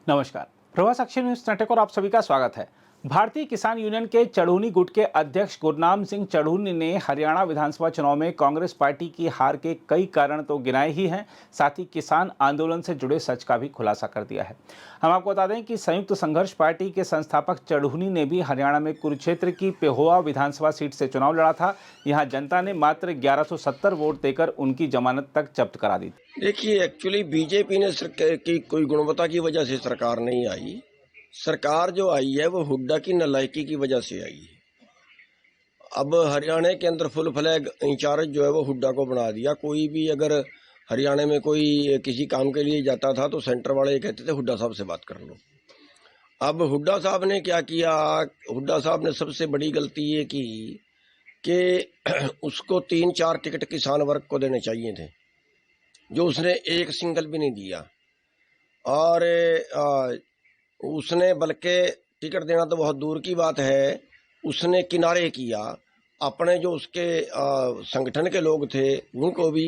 नमस्कार, प्रवास अक्षर न्यूज नेटवर्क और आप सभी का स्वागत है। भारतीय किसान यूनियन के चढ़ूनी गुट के अध्यक्ष गुरनाम सिंह चढ़ूनी ने हरियाणा विधानसभा चुनाव में कांग्रेस पार्टी की हार के कई कारण तो गिनाए ही हैं, साथ ही किसान आंदोलन से जुड़े सच का भी खुलासा कर दिया है। हम आपको बता दें कि संयुक्त संघर्ष पार्टी के संस्थापक चढ़ूनी ने भी हरियाणा में कुरुक्षेत्र की पेहोवा विधानसभा सीट से चुनाव लड़ा था। यहाँ जनता ने मात्र 1170 वोट देकर उनकी जमानत तक जब्त करा दी। देखिए, एक्चुअली बीजेपी ने सरकार की कोई गुणवत्ता की वजह से सरकार नहीं आई। सरकार जो आई है वो हुड्डा की नालायकी की वजह से आई है। अब हरियाणा के अंदर फुल फ्लैग इंचार्ज जो है वो हुड्डा को बना दिया। कोई भी अगर हरियाणा में कोई किसी काम के लिए जाता था तो सेंटर वाले कहते थे हुड्डा साहब से बात कर लो। अब हुड्डा साहब ने क्या किया? हुड्डा साहब ने सबसे बड़ी गलती ये की कि उसको 3-4 टिकट किसान वर्ग को देने चाहिए थे, जो उसने एक सिंगल भी नहीं दिया। और उसने बल्कि टिकट देना तो बहुत दूर की बात है, उसने किनारे किया अपने जो उसके संगठन के लोग थे उनको भी,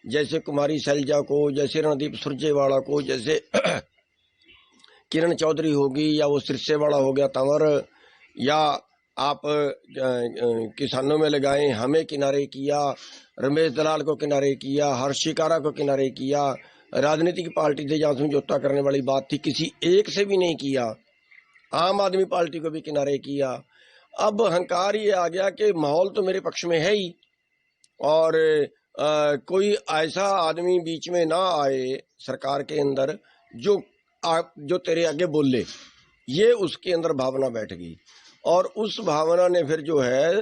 जैसे कुमारी सैलजा को, जैसे रणदीप सुरजेवाला को, जैसे किरण चौधरी होगी, या वो सिरसेवाला हो गया तंवर, या आप किसानों में लगाए हमें किनारे किया, रमेश दलाल को किनारे किया, हर्ष शिकारा को किनारे किया। राजनीतिक पार्टी से जहाँ समझौता करने वाली बात थी किसी एक से भी नहीं किया। आम आदमी पार्टी को भी किनारे किया। अब अहंकार ये आ गया कि माहौल तो मेरे पक्ष में है ही, और कोई ऐसा आदमी बीच में ना आए सरकार के अंदर जो तेरे आगे बोले, ये उसके अंदर भावना बैठ गई। और उस भावना ने फिर जो है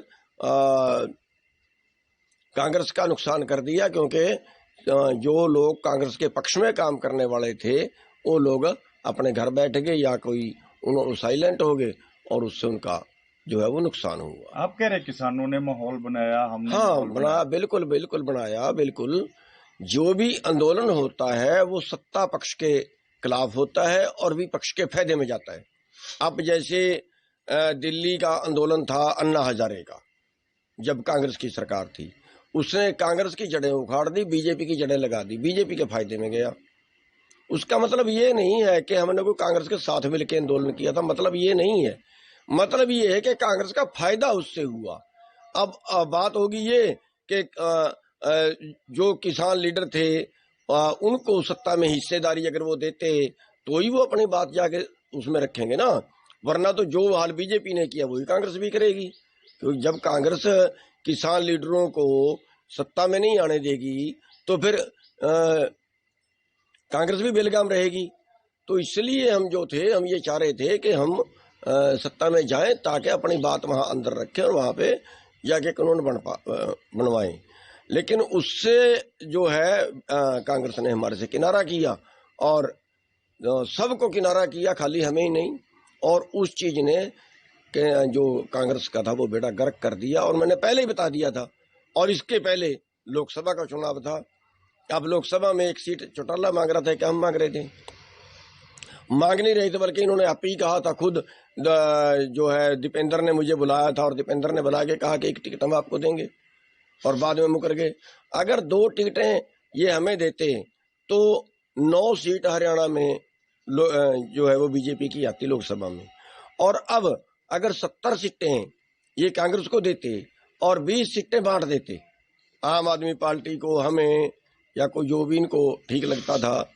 कांग्रेस का नुकसान कर दिया, क्योंकि जो लोग कांग्रेस के पक्ष में काम करने वाले थे वो लोग अपने घर बैठ गए या कोई उन्होंने साइलेंट हो गए, और उससे उनका जो है वो नुकसान हुआ। आप कह रहे किसानों ने माहौल बनाया, हमने हाँ बनाया, बिल्कुल बिल्कुल बनाया। बिल्कुल, जो भी आंदोलन होता है वो सत्ता पक्ष के खिलाफ होता है और विपक्ष के फायदे में जाता है। अब जैसे दिल्ली का आंदोलन था अन्ना हजारे का, जब कांग्रेस की सरकार थी, उसने कांग्रेस की जड़ें उखाड़ दी, बीजेपी की जड़ें लगा दी, बीजेपी के फायदे में गया। उसका मतलब ये नहीं है कि हमने कोई कांग्रेस के साथ मिलकर आंदोलन किया था, मतलब ये नहीं है। मतलब ये है कि कांग्रेस का फायदा उससे हुआ। अब बात होगी ये कि जो किसान लीडर थे उनको सत्ता में हिस्सेदारी अगर वो देते तो ही वो अपनी बात जाके उसमें रखेंगे ना, वरना तो जो हाल बीजेपी ने किया वही कांग्रेस भी करेगी। क्योंकि जब कांग्रेस किसान लीडरों को सत्ता में नहीं आने देगी तो फिर कांग्रेस भी बेलगाम रहेगी। तो इसलिए हम जो थे, हम ये चाह रहे थे कि हम सत्ता में जाएं ताकि अपनी बात वहां अंदर रखें और वहां पे जाके कानून बनवाएं। लेकिन उससे जो है कांग्रेस ने हमारे से किनारा किया, और सबको किनारा किया, खाली हमें ही नहीं। और उस चीज ने जो कांग्रेस का था वो बेड़ा गर्क कर दिया। और मैंने पहले ही बता दिया था, और इसके पहले लोकसभा का चुनाव था। अब लोकसभा में एक सीट चौटाला मांग रहा था कि हम मांग रहे थे, मांग नहीं रहे थे, बल्कि इन्होंने आप ही कहा था खुद। जो है दीपेंद्र ने मुझे बुलाया था और दीपेंद्र ने बुला के कहा कि एक टिकट हम आपको देंगे, और बाद में मुकर गए। अगर 2 टिकटें ये हमें देते तो 9 सीट हरियाणा में जो है वो बीजेपी की आती लोकसभा में। और अब अगर 70 सीटें ये कांग्रेस को देते और 20 सीटें बांट देते आम आदमी पार्टी को, हमें, या कोई जो भी इनको ठीक लगता था,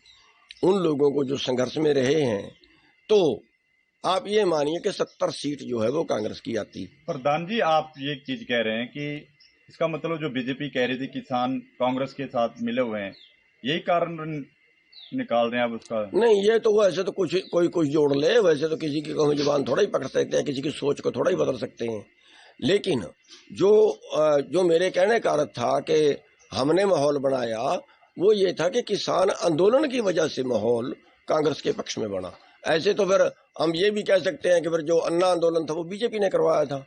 उन लोगों को जो संघर्ष में रहे हैं, तो आप ये मानिए कि 70 सीट जो है वो कांग्रेस की आती। प्रधान जी, आप ये एक चीज कह रहे हैं कि इसका मतलब जो बीजेपी कह रही थी किसान कांग्रेस के साथ मिले हुए हैं, यही कारण निकाल रहे हैं आप उसका? नहीं, ये तो वैसे तो कोई कुछ जोड़ ले, वैसे तो किसी की कहीं जुबान थोड़ा ही पकड़ सकते हैं, किसी की सोच को थोड़ा ही बदल सकते हैं। लेकिन जो मेरे कहने का अर्थ था कि हमने माहौल बनाया, वो ये था कि किसान आंदोलन की वजह से माहौल कांग्रेस के पक्ष में बना। ऐसे तो फिर हम ये भी कह सकते हैं कि फिर जो अन्ना आंदोलन था वो बीजेपी ने करवाया था,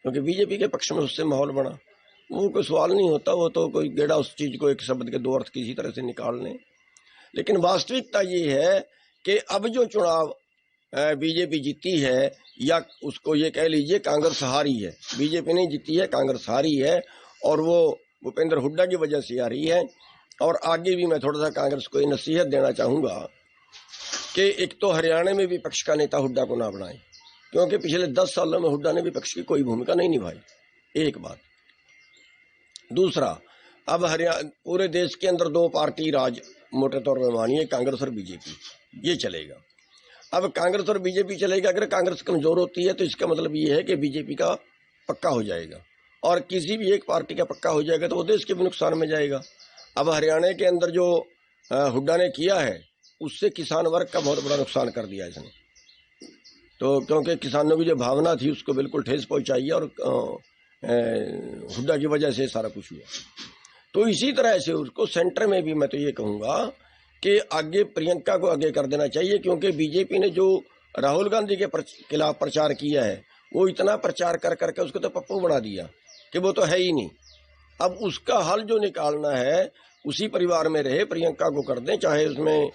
क्योंकि बीजेपी के पक्ष में उससे माहौल बना। वो कोई सवाल नहीं होता, वो तो कोई गेड़ा उस चीज को एक शब्द के 2 अर्थ किसी तरह से निकाल लें। लेकिन वास्तविकता ये है कि अब जो चुनाव बीजेपी जीती है, या उसको ये कह लीजिए कांग्रेस हारी है, बीजेपी नहीं जीती है, कांग्रेस हारी है, और वो भूपेंद्र हुड्डा की वजह से हारी है। और आगे भी मैं थोड़ा सा कांग्रेस को ये नसीहत देना चाहूँगा कि एक तो हरियाणा में विपक्ष का नेता हुड्डा को ना बनाए, क्योंकि पिछले 10 सालों में हुड्डा ने विपक्ष की कोई भूमिका नहीं निभाई, एक बात। दूसरा, अब हरियाणा पूरे देश के अंदर 2 पार्टी राज मोटे तौर पर मानिए, कांग्रेस और बीजेपी, ये चलेगा। अब कांग्रेस और बीजेपी चलेगा, अगर कांग्रेस कमजोर होती है तो इसका मतलब ये है कि बीजेपी का पक्का हो जाएगा, और किसी भी एक पार्टी का पक्का हो जाएगा तो वो देश के भी नुकसान में जाएगा। अब हरियाणा के अंदर जो हुड्डा ने किया है उससे किसान वर्ग का बहुत बड़ा नुकसान कर दिया इसने, तो क्योंकि किसानों की जो भावना थी उसको बिल्कुल ठेस पहुंचाई है, और हुड्डा की वजह से सारा कुछ हुआ। तो इसी तरह से उसको सेंटर में भी मैं तो ये कहूँगा कि आगे प्रियंका को आगे कर देना चाहिए, क्योंकि बीजेपी ने जो राहुल गांधी के खिलाफ प्रचार किया है वो इतना प्रचार कर करके उसको तो पप्पू बना दिया कि वो तो है ही नहीं। अब उसका हल जो निकालना है उसी परिवार में रहे, प्रियंका को कर दें, चाहे उसमें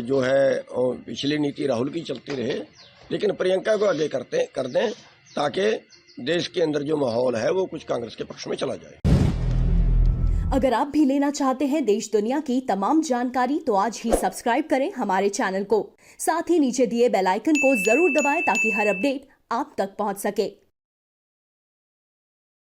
जो है पिछली नीति राहुल की चलती रहे, लेकिन प्रियंका को आगे कर दें ताकि देश के अंदर जो माहौल है वो कुछ कांग्रेस के पक्ष में चला जाए। अगर आप भी लेना चाहते हैं देश दुनिया की तमाम जानकारी तो आज ही सब्सक्राइब करें हमारे चैनल को। साथ ही नीचे दिए बेल आइकन को जरूर दबाएं ताकि हर अपडेट आप तक पहुंच सके।